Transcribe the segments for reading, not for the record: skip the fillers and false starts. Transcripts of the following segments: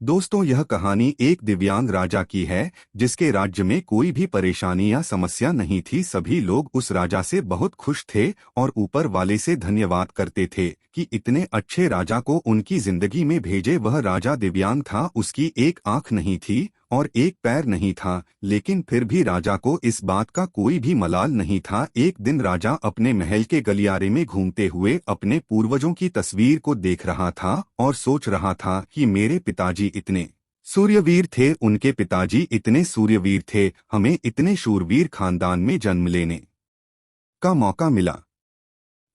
दोस्तों, यह कहानी एक दिव्यांग राजा की है जिसके राज्य में कोई भी परेशानी या समस्या नहीं थी। सभी लोग उस राजा से बहुत खुश थे और ऊपर वाले से धन्यवाद करते थे कि इतने अच्छे राजा को उनकी जिंदगी में भेजे। वह राजा दिव्यांग था, उसकी एक आंख नहीं थी और एक पैर नहीं था, लेकिन फिर भी राजा को इस बात का कोई भी मलाल नहीं था। एक दिन राजा अपने महल के गलियारे में घूमते हुए अपने पूर्वजों की तस्वीर को देख रहा था और सोच रहा था कि मेरे पिताजी इतने सूर्यवीर थे, उनके पिताजी इतने सूर्यवीर थे, हमें इतने शूरवीर खानदान में जन्म लेने का मौका मिला।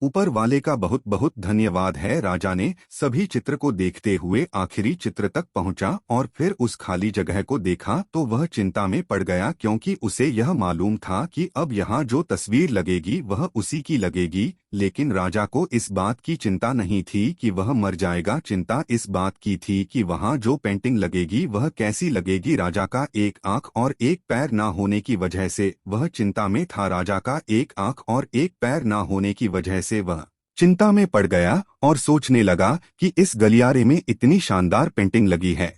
ऊपर वाले का बहुत बहुत धन्यवाद है। राजा ने सभी चित्र को देखते हुए आखिरी चित्र तक पहुंचा और फिर उस खाली जगह को देखा तो वह चिंता में पड़ गया, क्योंकि उसे यह मालूम था कि अब यहाँ जो तस्वीर लगेगी वह उसी की लगेगी। लेकिन राजा को इस बात की चिंता नहीं थी कि वह मर जाएगा, चिंता इस बात की थी कि वहाँ जो पेंटिंग लगेगी वह कैसी लगेगी। राजा का एक आंख और एक पैर ना होने की वजह से वह चिंता में था। राजा का एक आंख और एक पैर ना होने की वजह से वह चिंता में पड़ गया और सोचने लगा कि इस गलियारे में इतनी शानदार पेंटिंग लगी है,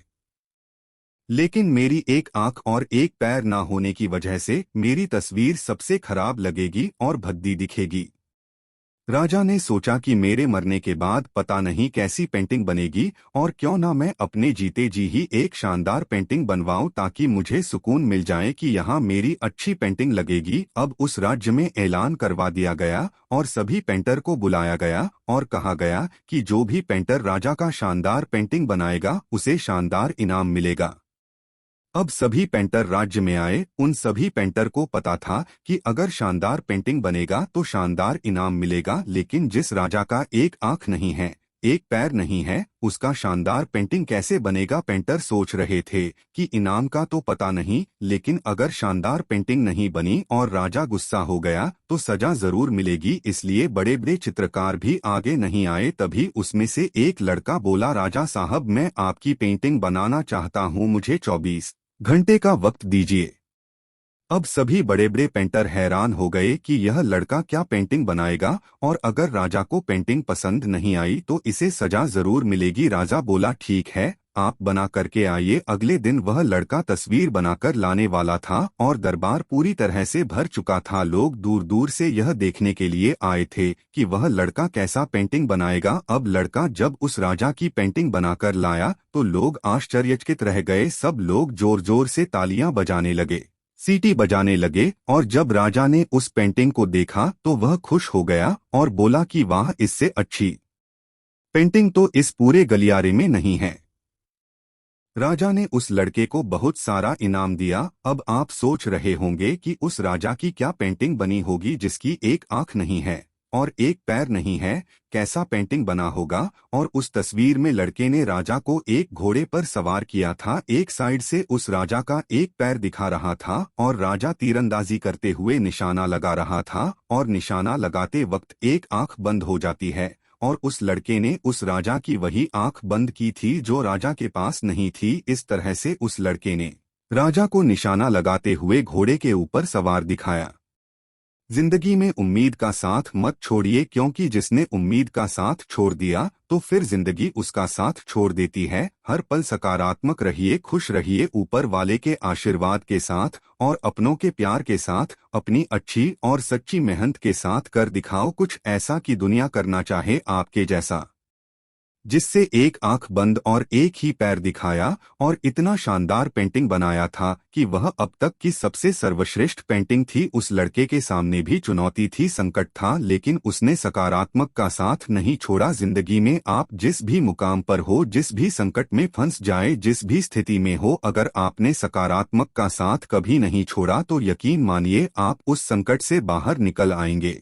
लेकिन मेरी एक आंख और एक पैर ना होने की वजह से मेरी तस्वीर सबसे खराब लगेगी और भद्दी दिखेगी। राजा ने सोचा कि मेरे मरने के बाद पता नहीं कैसी पेंटिंग बनेगी, और क्यों ना मैं अपने जीते जी ही एक शानदार पेंटिंग बनवाऊं ताकि मुझे सुकून मिल जाए कि यहाँ मेरी अच्छी पेंटिंग लगेगी। अब उस राज्य में ऐलान करवा दिया गया और सभी पेंटर को बुलाया गया और कहा गया कि जो भी पेंटर राजा का शानदार पेंटिंग बनाएगा उसे शानदार इनाम मिलेगा। अब सभी पेंटर राज्य में आए। उन सभी पेंटर को पता था कि अगर शानदार पेंटिंग बनेगा तो शानदार इनाम मिलेगा, लेकिन जिस राजा का एक आंख नहीं है, एक पैर नहीं है, उसका शानदार पेंटिंग कैसे बनेगा। पेंटर सोच रहे थे कि इनाम का तो पता नहीं, लेकिन अगर शानदार पेंटिंग नहीं बनी और राजा गुस्सा हो गया तो सजा जरूर मिलेगी। इसलिए बड़े बड़े चित्रकार भी आगे नहीं आए। तभी उसमें से एक लड़का बोला, राजा साहब, मैं आपकी पेंटिंग बनाना चाहता हूँ, मुझे 24 घंटे का वक्त दीजिए। अब सभी बड़े बड़े पेंटर हैरान हो गए कि यह लड़का क्या पेंटिंग बनाएगा, और अगर राजा को पेंटिंग पसंद नहीं आई तो इसे सजा जरूर मिलेगी। राजा बोला, ठीक है, आप बना करके आइए। अगले दिन वह लड़का तस्वीर बनाकर लाने वाला था और दरबार पूरी तरह से भर चुका था। लोग दूर दूर से यह देखने के लिए आए थे कि वह लड़का कैसा पेंटिंग बनाएगा। अब लड़का जब उस राजा की पेंटिंग बनाकर लाया तो लोग आश्चर्यचकित रह गए। सब लोग जोर जोर से तालियां बजाने लगे, सीटी बजाने लगे, और जब राजा ने उस पेंटिंग को देखा तो वह खुश हो गया और बोला कि वाह, इससे अच्छी पेंटिंग तो इस पूरे गलियारे में नहीं है। राजा ने उस लड़के को बहुत सारा इनाम दिया। अब आप सोच रहे होंगे कि उस राजा की क्या पेंटिंग बनी होगी जिसकी एक आंख नहीं है और एक पैर नहीं है, कैसा पेंटिंग बना होगा। और उस तस्वीर में लड़के ने राजा को एक घोड़े पर सवार किया था। एक साइड से उस राजा का एक पैर दिखा रहा था और राजा तीरंदाजी करते हुए निशाना लगा रहा था, और निशाना लगाते वक्त एक आंख बंद हो जाती है, और उस लड़के ने उस राजा की वही आंख बंद की थी जो राजा के पास नहीं थी। इस तरह से उस लड़के ने राजा को निशाना लगाते हुए घोड़े के ऊपर सवार दिखाया। जिंदगी में उम्मीद का साथ मत छोड़िए, क्योंकि जिसने उम्मीद का साथ छोड़ दिया तो फिर जिंदगी उसका साथ छोड़ देती है। हर पल सकारात्मक रहिए, खुश रहिए, ऊपर वाले के आशीर्वाद के साथ और अपनों के प्यार के साथ, अपनी अच्छी और सच्ची मेहनत के साथ कर दिखाओ कुछ ऐसा कि दुनिया करना चाहे आपके जैसा। जिससे एक आंख बंद और एक ही पैर दिखाया और इतना शानदार पेंटिंग बनाया था कि वह अब तक की सबसे सर्वश्रेष्ठ पेंटिंग थी। उस लड़के के सामने भी चुनौती थी, संकट था, लेकिन उसने सकारात्मक का साथ नहीं छोड़ा। जिंदगी में आप जिस भी मुकाम पर हो, जिस भी संकट में फंस जाए, जिस भी स्थिति में हो, अगर आपने सकारात्मक का साथ कभी नहीं छोड़ा तो यकीन मानिए आप उस संकट से बाहर निकल आएंगे।